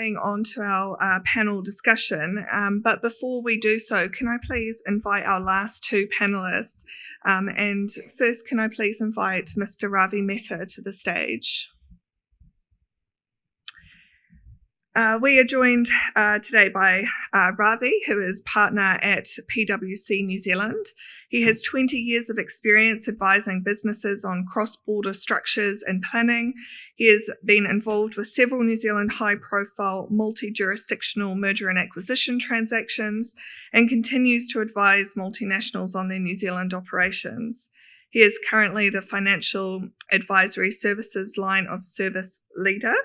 moving on to our panel discussion. But before we do so, can I please invite our last two panelists? And first, can I please invite Mr. Ravi MEHTA to the stage? We are joined today by Ravi, who is partner at PwC New Zealand. He has 20 years of experience advising businesses on cross-border structures and planning. He has been involved with several New Zealand high-profile multi-jurisdictional merger and acquisition transactions and continues to advise multinationals on their New Zealand operations. He is currently the Financial Advisory Services line of service leader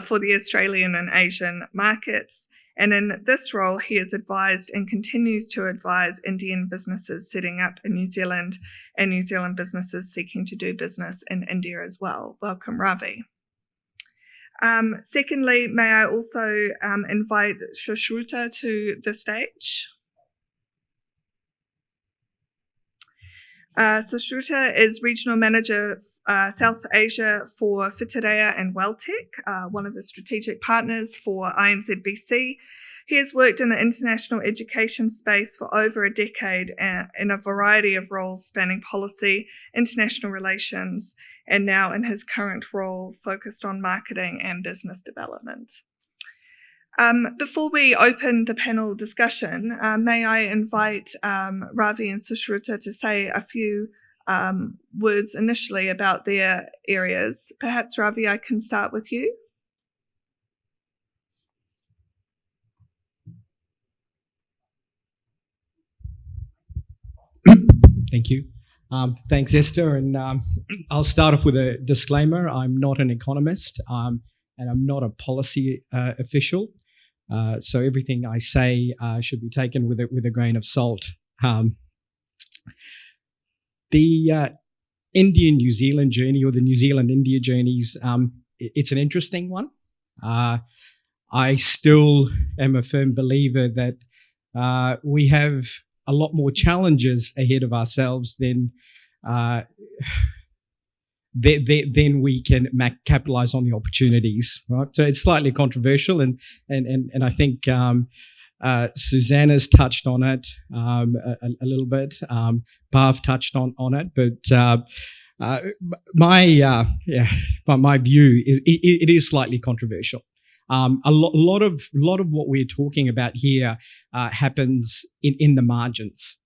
for the Australian and Asian markets. And in this role, he has advised and continues to advise Indian businesses setting up in New Zealand and New Zealand businesses seeking to do business in India as well. Welcome, Ravi. Secondly, may I also invite SUSHRUTA to the stage? SUSHRUTA is Regional Manager South Asia for Whitireia and WelTec, one of the strategic partners for INZBC. He has worked in the international education space for over a decade in a variety of roles spanning policy, international relations, and now in his current role focused on marketing and business development. Before we open the panel discussion, may I invite Ravi and SUSHRUTA to say a few words initially about their areas. Perhaps, Ravi, I can start with you. Thank you. Thanks, Esther. And I'll start off with a disclaimer. I'm not an economist and I'm not a policy official. So everything I say should be taken with a grain of salt. The Indian-New Zealand journey, or the New Zealand-India journeys, it's an interesting one. I still am a firm believer that we have a lot more challenges ahead of ourselves than we can capitalize on the opportunities, right? So it's slightly controversial, and I think Susanna's touched on it a little bit. BHAV touched on it, but my view is it is slightly controversial. A lot of what we're talking about here happens in the margins.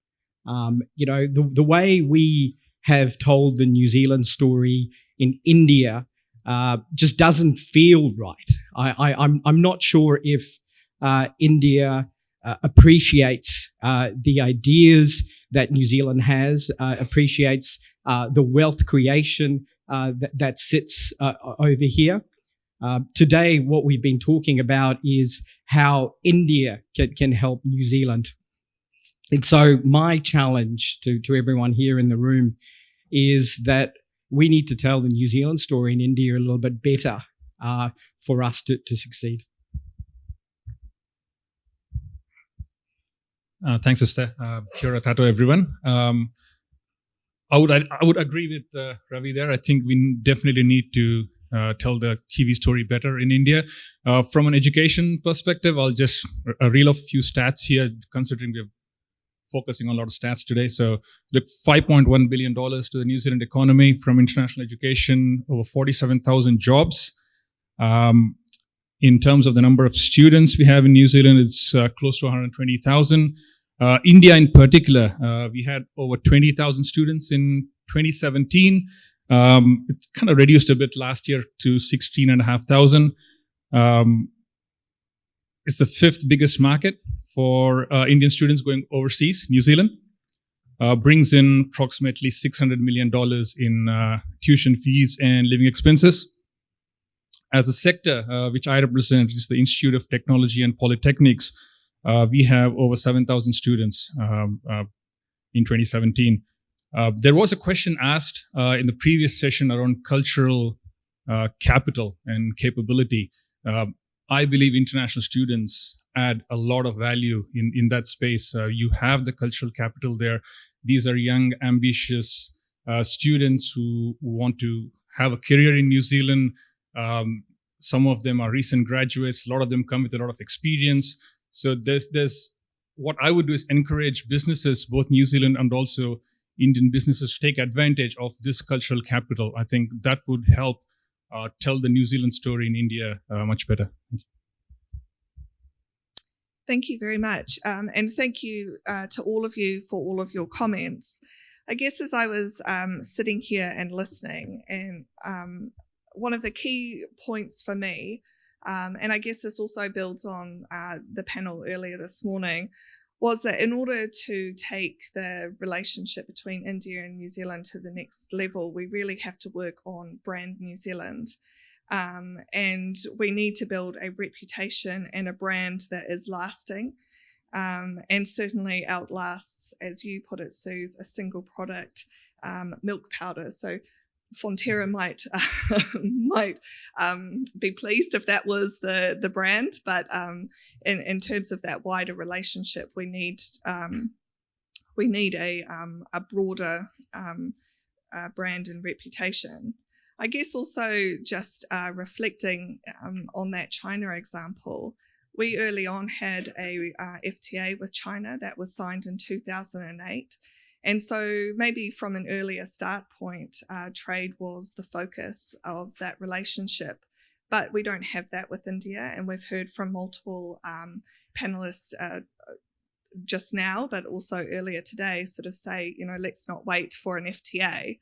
The way we have told the New Zealand story in India just doesn't feel right. I'm not sure if India appreciates the ideas that New Zealand has, appreciates the wealth creation that sits over here. Today, what we've been talking about is how India can help New Zealand. And so my challenge to everyone here in the room is that we need to tell the New Zealand story in India a little bit better for us to succeed. Thanks, Esther. Kia ora tato, everyone. I would agree with Ravi there. I think we definitely need to tell the Kiwi story better in India. From an education perspective, I'll just reel off a few stats here, considering we're focusing on a lot of stats today. So look, $5.1 billion to the New Zealand economy from international education, over 47,000 jobs. In terms of the number of students we have in New Zealand, it's close to 120,000. India in particular, we had over 20,000 students in 2017. It kind of reduced a bit last year to 16,500. It's the fifth biggest market for Indian students going overseas. New Zealand brings in approximately $600 million in tuition fees and living expenses. As a sector, which I represent, which is the Institute of Technology and Polytechnics, we have over 7,000 students in 2017. There was a question asked in the previous session around cultural capital and capability. I believe international students add a lot of value in that space. You have the cultural capital there. These are young, ambitious students who want to have a career in New Zealand, Some of them are recent graduates. A lot of them come with a lot of experience. So there's what I would do is encourage businesses, both New Zealand and also Indian businesses, to take advantage of this cultural capital. I think that would help tell the New Zealand story in India much better. Thank you very much. And thank you to all of you for all of your comments. I guess as I was sitting here and listening, and one of the key points for me, and I guess this also builds on the panel earlier this morning, was that in order to take the relationship between India and New Zealand to the next level, we really have to work on brand New Zealand. And we need to build a reputation and a brand that is lasting, and certainly outlasts, as you put it, Suze, a single product milk powder. So Fonterra might be pleased if that was the brand, but in terms of that wider relationship, we need a broader brand and reputation. I guess also just reflecting on that China example, we early on had a FTA with China that was signed in 2008. And so maybe from an earlier start point, trade was the focus of that relationship. But we don't have that with India. And we've heard from multiple panelists just now, but also earlier today, sort of say, let's not wait for an FTA.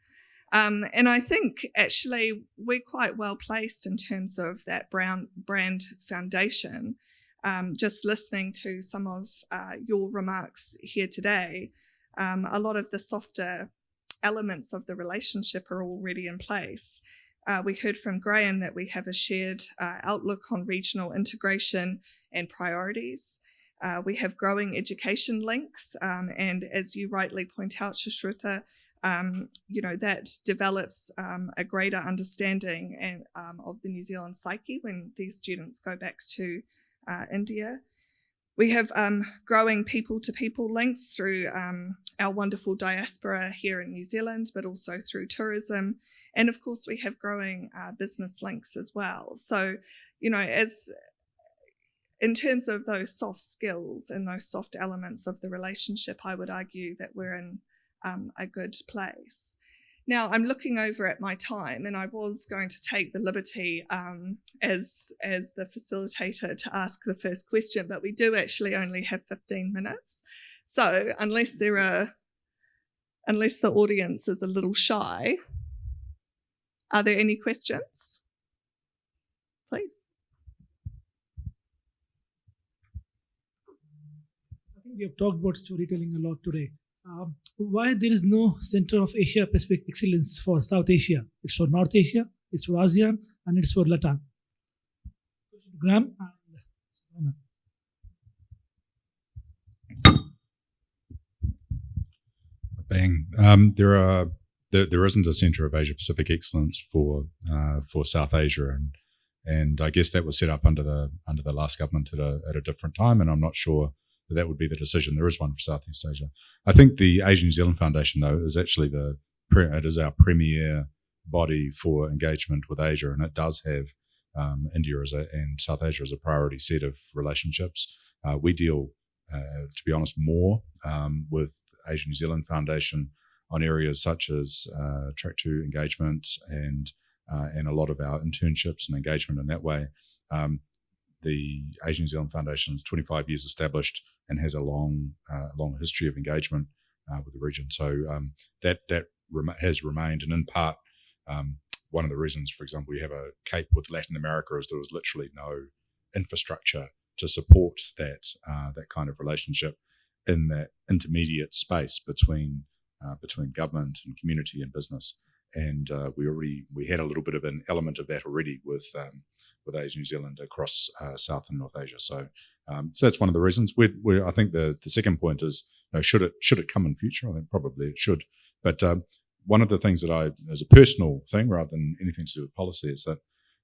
And I think actually we're quite well placed in terms of that brand foundation. Just listening to some of your remarks here today, a lot of the softer elements of the relationship are already in place. We heard from Graham that we have a shared outlook on regional integration and priorities. We have growing education links, and as you rightly point out, SUSHRUTA, that develops a greater understanding of the New Zealand psyche when these students go back to India. We have growing people-to-people links through our wonderful diaspora here in New Zealand, but also through tourism. And of course, we have growing business links as well. So, as in terms of those soft skills and those soft elements of the relationship, I would argue that we're in a good place. Now, I'm looking over at my time, and I was going to take the liberty as the facilitator to ask the first question, but we do actually only have 15 minutes. So unless the audience is a little shy, are there any questions? Please. I think we have talked about storytelling a lot today. Why there is no Center of Asia Pacific Excellence for South Asia? It's for North Asia, it's for ASEAN, and it's for LATAM. Graham and SUZANNAH. Bang. There isn't a Centre of Asia Pacific Excellence for South Asia, and I guess that was set up under the last government at a different time, and I'm not sure that would be the decision. There is one for Southeast Asia. I think the Asia New Zealand Foundation, though, is actually it is our premier body for engagement with Asia, and it does have India and South Asia as a priority set of relationships. We deal, to be honest, more with Asia New Zealand Foundation on areas such as track 2 engagement and a lot of our internships and engagement in that way. The Asia New Zealand Foundation is 25 years established and has a long history of engagement with the region. So that has remained, and in part, one of the reasons, for example, we have a CAPE with Latin America is there was literally no infrastructure to support that kind of relationship in that intermediate space between government and community and business. And we had a little bit of an element of that already with Asia New Zealand across South and North Asia. So that's one of the reasons. I think the second point is, should it come in future? I think probably it should. But one of the things that as a personal thing rather than anything to do with policy, is that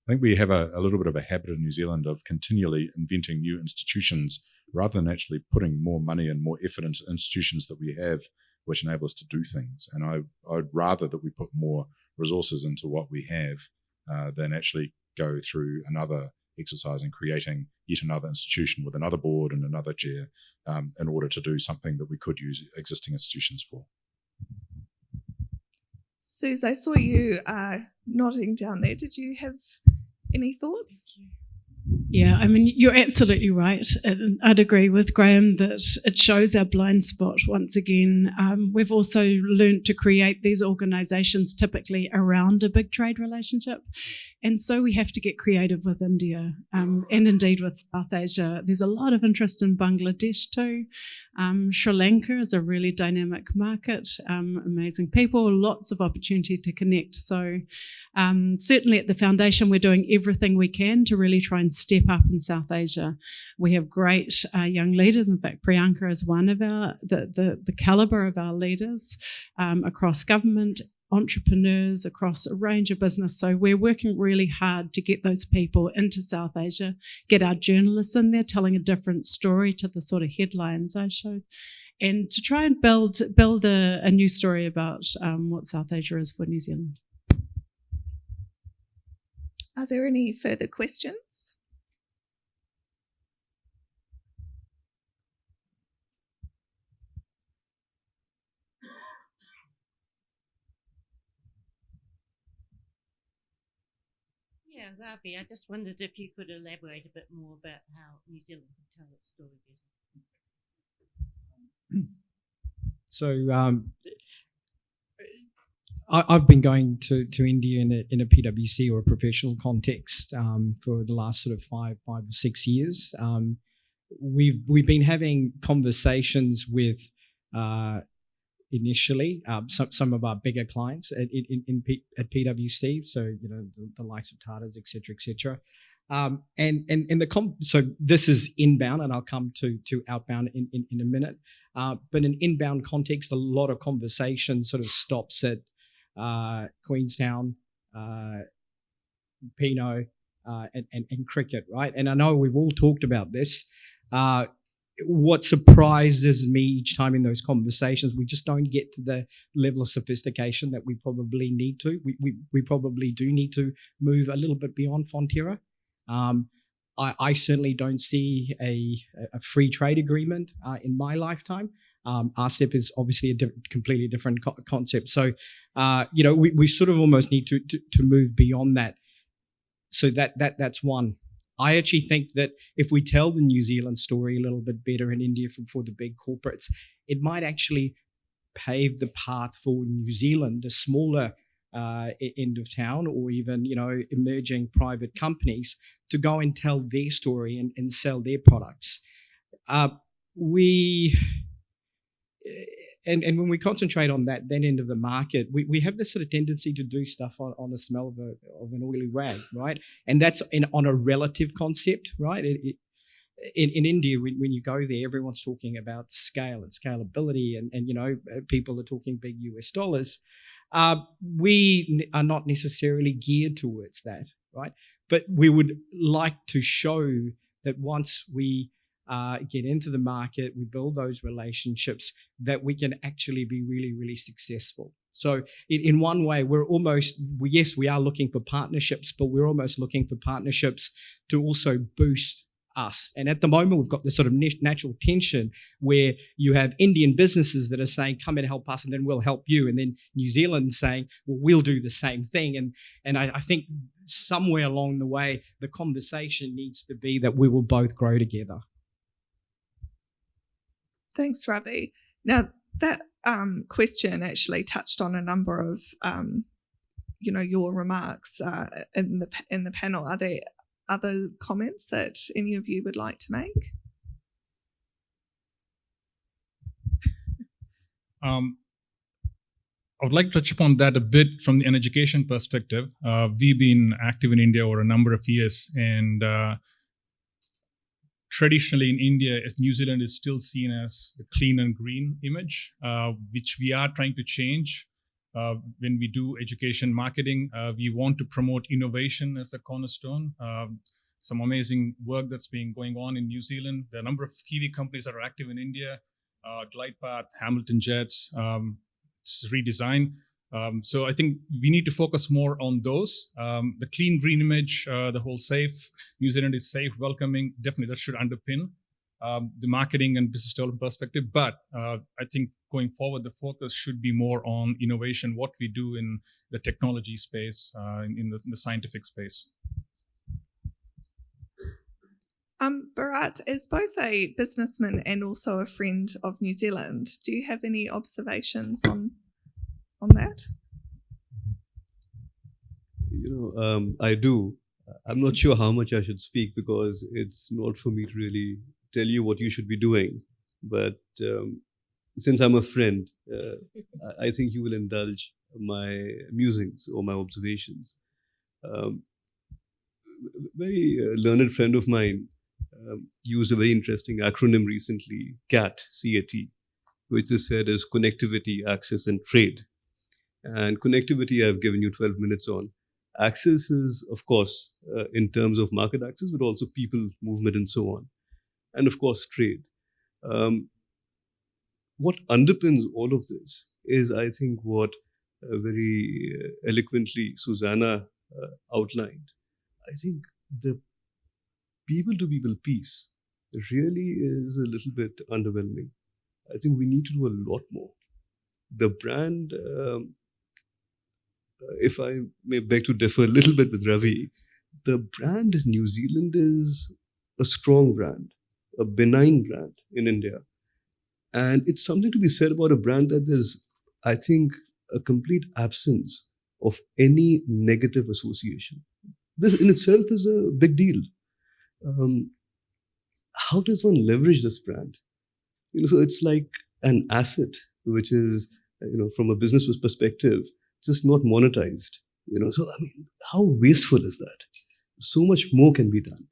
I think we have a little bit of a habit in New Zealand of continually inventing new institutions rather than actually putting more money and more effort into institutions that we have, which enable us to do things. And I'd rather that we put more resources into what we have than actually go through another exercise in creating yet another institution with another board and another chair in order to do something that we could use existing institutions for. Suze, I saw you nodding down there. Did you have any thoughts? Yeah, I mean, you're absolutely right. And I'd agree with Graham that it shows our blind spot once again. We've also learnt to create these organisations typically around a big trade relationship. And so we have to get creative with India and indeed with South Asia. There's a lot of interest in Bangladesh too. Sri Lanka is a really dynamic market, amazing people, lots of opportunity to connect. So certainly at the foundation, we're doing everything we can to really try and step up in South Asia. We have great young leaders. In fact, Priyanka is one of the calibre of our leaders across government, entrepreneurs, across a range of business. So we're working really hard to get those people into South Asia, get our journalists in there telling a different story to the sort of headlines I showed, and to try and build a new story about what South Asia is for New Zealand. Are there any further questions? Yeah, Ravi, I just wondered if you could elaborate a bit more about how New Zealand can tell its story better. So I've been going to India in a PwC or a professional context for the last sort of five or 6 years. We've been having conversations with initially some of our bigger clients at PwC, so the likes of Tata's, etc., etc. So this is inbound, and I'll come to outbound in a minute. But in inbound context, a lot of conversation sort of stops at Queenstown, Pino, and cricket, right? And I know we've all talked about this. What surprises me each time in those conversations, we just don't get to the level of sophistication that we probably need to. We probably do need to move a little bit beyond Fonterra. I certainly don't see a free trade agreement in my lifetime. RCEP is obviously a completely different concept. So, we sort of almost need to move beyond that. So that's one. I actually think that if we tell the New Zealand story a little bit better in India for the big corporates, it might actually pave the path for New Zealand, the smaller end of town, or even, emerging private companies to go and tell their story and sell their products. And when we concentrate on that end of the market, we have this sort of tendency to do stuff on the smell of an oily rag, right? And that's on a relative concept, right? In India, when you go there, everyone's talking about scale and scalability, and people are talking big US dollars. We are not necessarily geared towards that, right? But we would like to show that once we get into the market, we build those relationships, that we can actually be really, really successful. So in one way, we are looking for partnerships, but we're almost looking for partnerships to also boost us. And at the moment, we've got this sort of natural tension where you have Indian businesses that are saying, come and help us, and then we'll help you. And then New Zealand saying, well, we'll do the same thing. And I think somewhere along the way, the conversation needs to be that we will both grow together. Thanks, Ravi. Now, that question actually touched on a number of, your remarks in the panel. Are there other comments that any of you would like to make? I would like to touch upon that a bit from an education perspective. We've been active in India over a number of years, and traditionally in India, New Zealand is still seen as the clean and green image, which we are trying to change. When we do education marketing, we want to promote innovation as a cornerstone. Some amazing work that's been going on in New Zealand. There are a number of Kiwi companies that are active in India, Glidepath, Hamilton Jets, redesign. So I think we need to focus more on those. The clean green image, the whole safe, New Zealand is safe, welcoming, definitely that should underpin the marketing and business development perspective. But I think going forward, the focus should be more on innovation, what we do in the technology space, in the scientific space. Bharat, as both a businessman and also a friend of New Zealand, do you have any observations on that? I do. I'm not sure how much I should speak because it's not for me to really tell you what you should be doing. But since I'm a friend, I think you will indulge my musings or my observations. Very learned friend of mine used a very interesting acronym recently, CAT, C-A-T, which is said as connectivity, access, and trade. And connectivity, I've given you 12 minutes on. Access is, of course, in terms of market access, but also people, movement, and so on. And of course, trade. What underpins all of this is, I think, what very eloquently Susanna outlined. I think the people-to-people piece really is a little bit underwhelming. I think we need to do a lot more. The brand, if I may beg to differ a little bit with Ravi, the brand New Zealand is a strong brand, a benign brand in India. And it's something to be said about a brand that there's, I think, a complete absence of any negative association. This in itself is a big deal. How does one leverage this brand? So it's like an asset, which is, from a business perspective, just not monetized. So I mean, how wasteful is that? So much more can be done.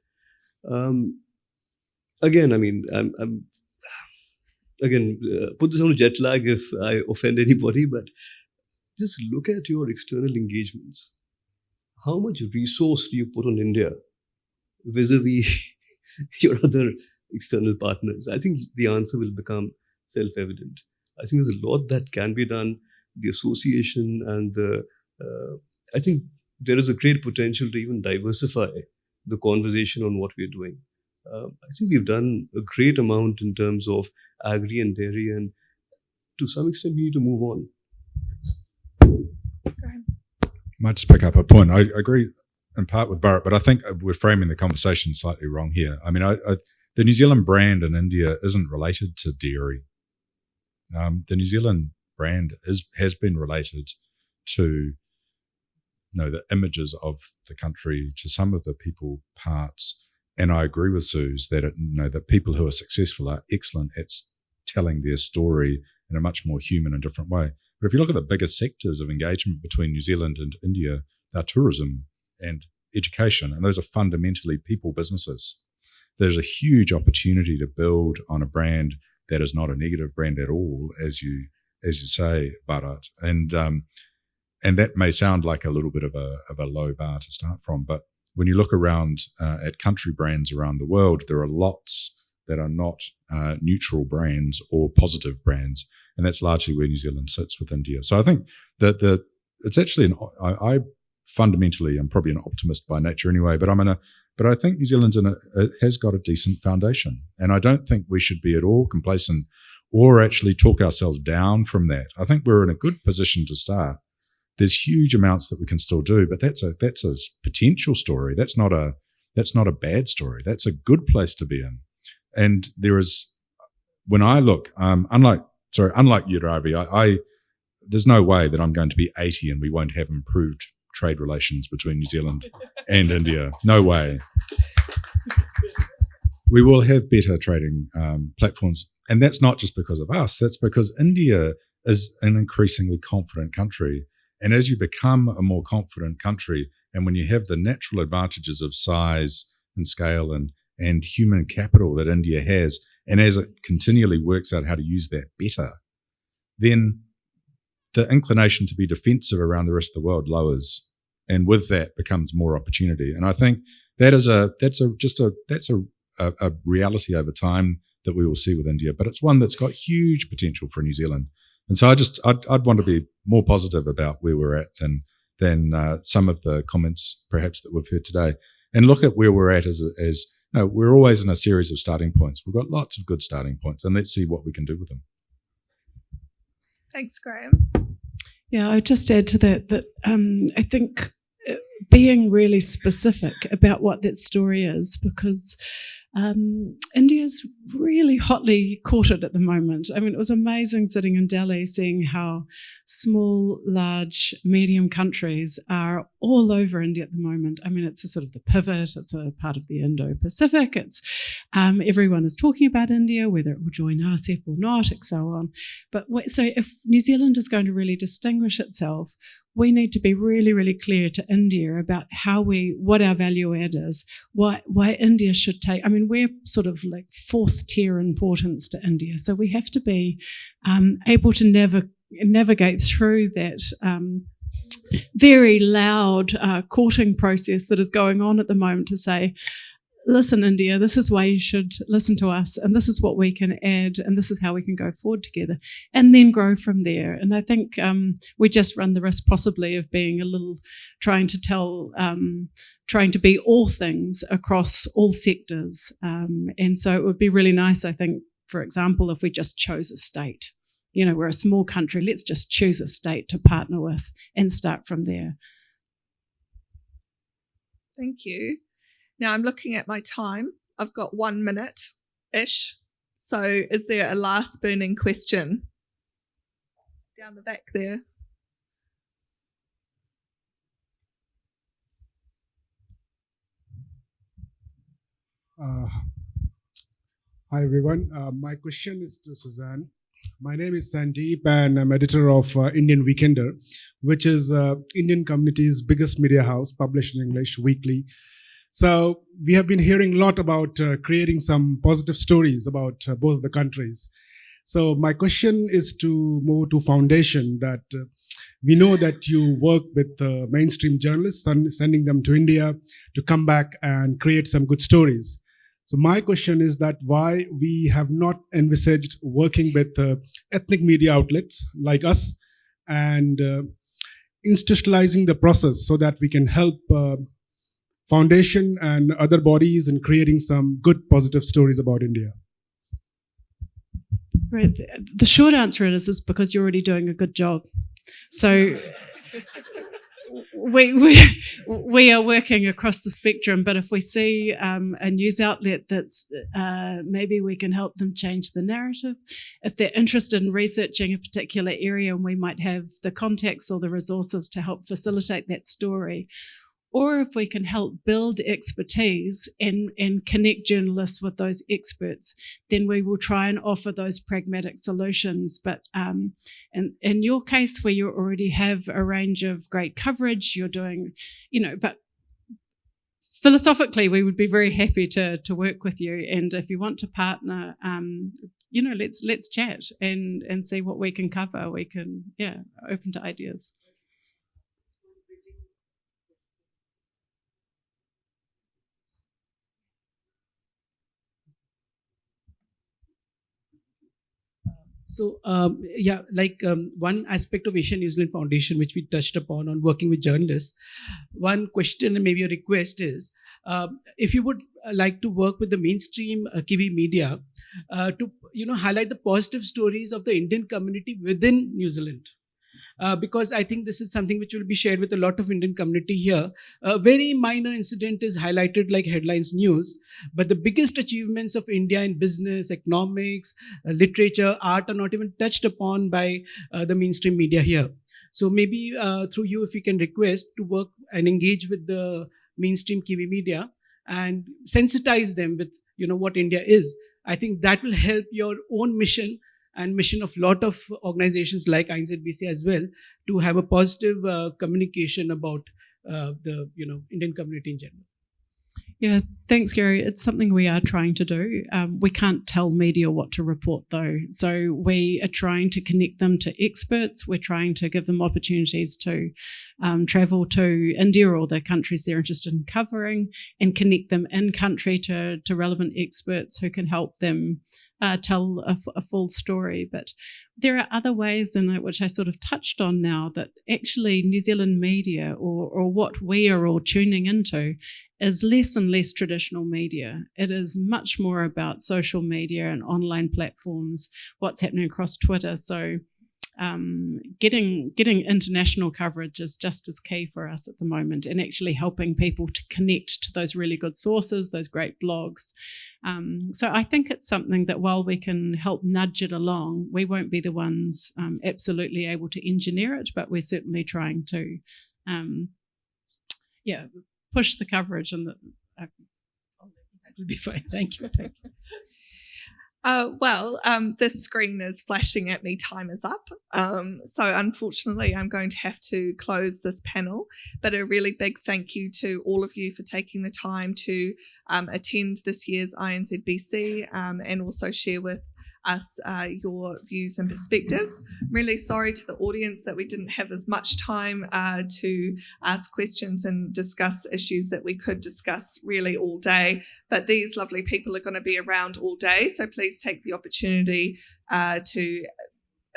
Again, I mean, I'm put this on jet lag if I offend anybody, but just look at your external engagements. How much resource do you put on India vis-a-vis your other external partners? I think the answer will become self-evident. I think there's a lot that can be done. The association and I think there is a great potential to even diversify the conversation on what we're doing. I think we've done a great amount in terms of agri and dairy, and to some extent we need to move on. Might just pick up a point. I agree in part with Bharat, but I think we're framing the conversation slightly wrong here. I mean, the New Zealand brand in India isn't related to dairy. The New Zealand brand has been related to the images of the country, to some of the people parts. And I agree with Suze that that people who are successful are excellent at telling their story in a much more human and different way. But if you look at the biggest sectors of engagement between New Zealand and India, they're tourism and education, and those are fundamentally people businesses. There's a huge opportunity to build on a brand that is not a negative brand at all, as you say, Bharat. And that may sound like a little bit of a low bar to start from, but when you look around at country brands around the world, there are lots that are not neutral brands or positive brands, and that's largely where New Zealand sits with India. So I think that it's actually I fundamentally am probably an optimist by nature anyway, but I think New Zealand's has got a decent foundation, and I don't think we should be at all complacent or actually talk ourselves down from that. I think we're in a good position to start. There's huge amounts that we can still do, but that's a potential story. That's not a bad story. That's a good place to be in. And there is, when I look, unlike you, Ravi, there's no way that I'm going to be 80 and we won't have improved trade relations between New Zealand and India. No way. We will have better trading platforms. And that's not just because of us. That's because India is an increasingly confident country. And as you become a more confident country, and when you have the natural advantages of size and scale and human capital that India has, and as it continually works out how to use that better, then the inclination to be defensive around the rest of the world lowers, and with that becomes more opportunity. And I think that's a reality over time that we will see with India, but it's one that's got huge potential for New Zealand. And so I'd want to be more positive about where we're at than some of the comments perhaps that we've heard today, and look at where we're at as we're always in a series of starting points. We've got lots of good starting points, and let's see what we can do with them. Thanks, Graham. Yeah, I would just add to that I think being really specific about what that story is, because India's really hotly courted at the moment. I mean, it was amazing sitting in Delhi, seeing how small, large, medium countries are all over India at the moment. I mean, it's a sort of the pivot. It's a part of the Indo-Pacific. It's everyone is talking about India, whether it will join RCEP or not, and so on. But so if New Zealand is going to really distinguish itself, we need to be really, really clear to India about what our value add is, why India should take. I mean, we're sort of like fourth tier importance to India, so we have to be able to navigate through that very loud courting process that is going on at the moment to say, listen, India, this is why you should listen to us, and this is what we can add, and this is how we can go forward together, and then grow from there. And I think we just run the risk possibly of being a little trying to be all things across all sectors. And so it would be really nice, I think, for example, if we just chose a state. You know, we're a small country, let's just choose a state to partner with and start from there. Thank you. Now I'm looking at my time. I've got 1 minute-ish. So is there a last burning question? Down the back there. Hi everyone. My question is to Suzanne. My name is Sandeep and I'm editor of Indian Weekender, which is Indian community's biggest media house, published in English weekly. So we have been hearing a lot about creating some positive stories about both the countries. So my question is more to Foundation, that we know that you work with mainstream journalists, sending them to India to come back and create some good stories. So my question is that why we have not envisaged working with ethnic media outlets like us and institutionalizing the process so that we can help Foundation and other bodies in creating some good positive stories about India. Right. The short answer is because you're already doing a good job. So we are working across the spectrum, but if we see a news outlet that's maybe we can help them change the narrative, if they're interested in researching a particular area and we might have the contacts or the resources to help facilitate that story, or if we can help build expertise and connect journalists with those experts, then we will try and offer those pragmatic solutions. But in your case, where you already have a range of great coverage, you're doing, but philosophically, we would be very happy to work with you. And if you want to partner, let's chat and see what we can cover. We can, open to ideas. So, one aspect of Asian New Zealand Foundation, which we touched upon on working with journalists, one question and maybe a request is, if you would like to work with the mainstream Kiwi media to, highlight the positive stories of the Indian community within New Zealand. Because I think this is something which will be shared with a lot of Indian community here. A very minor incident is highlighted like headlines news, but the biggest achievements of India in business, economics, literature, art are not even touched upon by the mainstream media here. So maybe through you, if we can request to work and engage with the mainstream Kiwi media and sensitize them with, what India is. I think that will help your own mission and mission of lot of organizations like INZBC as well to have a positive communication about the Indian community in general. Yeah, thanks, Gary. It's something we are trying to do. We can't tell media what to report, though. So we are trying to connect them to experts. We're trying to give them opportunities to travel to India or the countries they're interested in covering and connect them in country to relevant experts who can help them tell a full story. But there are other ways in it, which I sort of touched on now, that actually New Zealand media, or what we are all tuning into, is less and less traditional media. It is much more about social media and online platforms, what's happening across Twitter. So getting international coverage is just as key for us at the moment, and actually helping people to connect to those really good sources, those great blogs. So I think it's something that while we can help nudge it along, we won't be the ones absolutely able to engineer it, but we're certainly trying to push the coverage, and that will be fine. Thank you. Thank you. This screen is flashing at me. Time is up. So unfortunately, I'm going to have to close this panel. But a really big thank you to all of you for taking the time to attend this year's INZBC and also share with us your views and perspectives. I'm really sorry to the audience that we didn't have as much time to ask questions and discuss issues that we could discuss really all day, but these lovely people are going to be around all day, so please take the opportunity to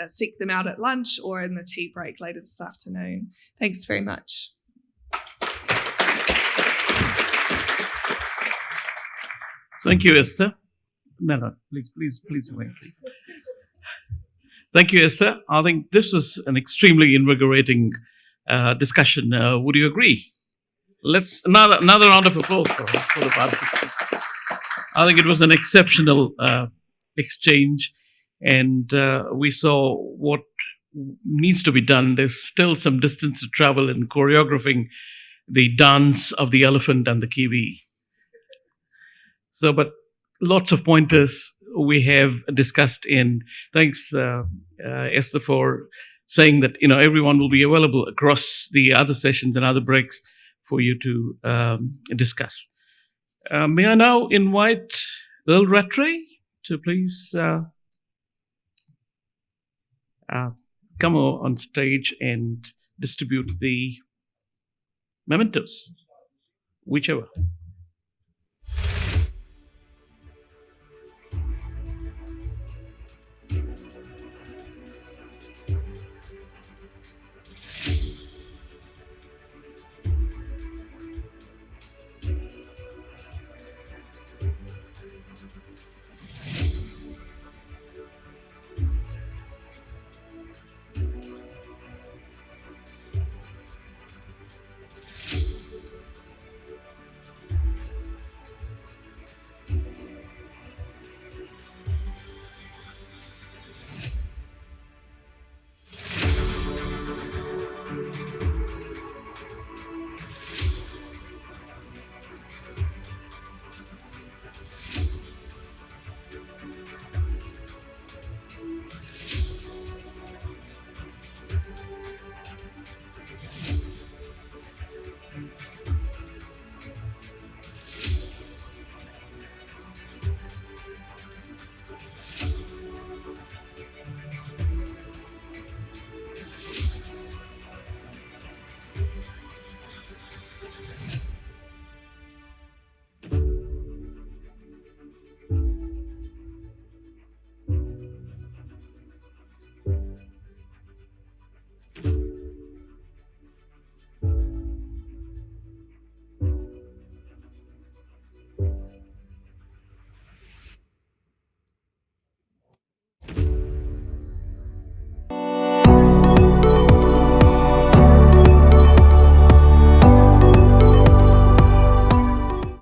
seek them out at lunch or in the tea break later this afternoon. Thanks very much. Thank you, Esther. No, please wait. Thank you, Esther. I think this was an extremely invigorating discussion. Would you agree? Let's another round of applause for the participants. I think it was an exceptional exchange, and we saw what needs to be done. There's still some distance to travel in choreographing the dance of the elephant and the kiwi. So, but lots of pointers we have discussed, and thanks, Esther, for saying that everyone will be available across the other sessions and other breaks for you to discuss. May I now invite Earl Rattray to please come on stage and distribute the mementos, whichever.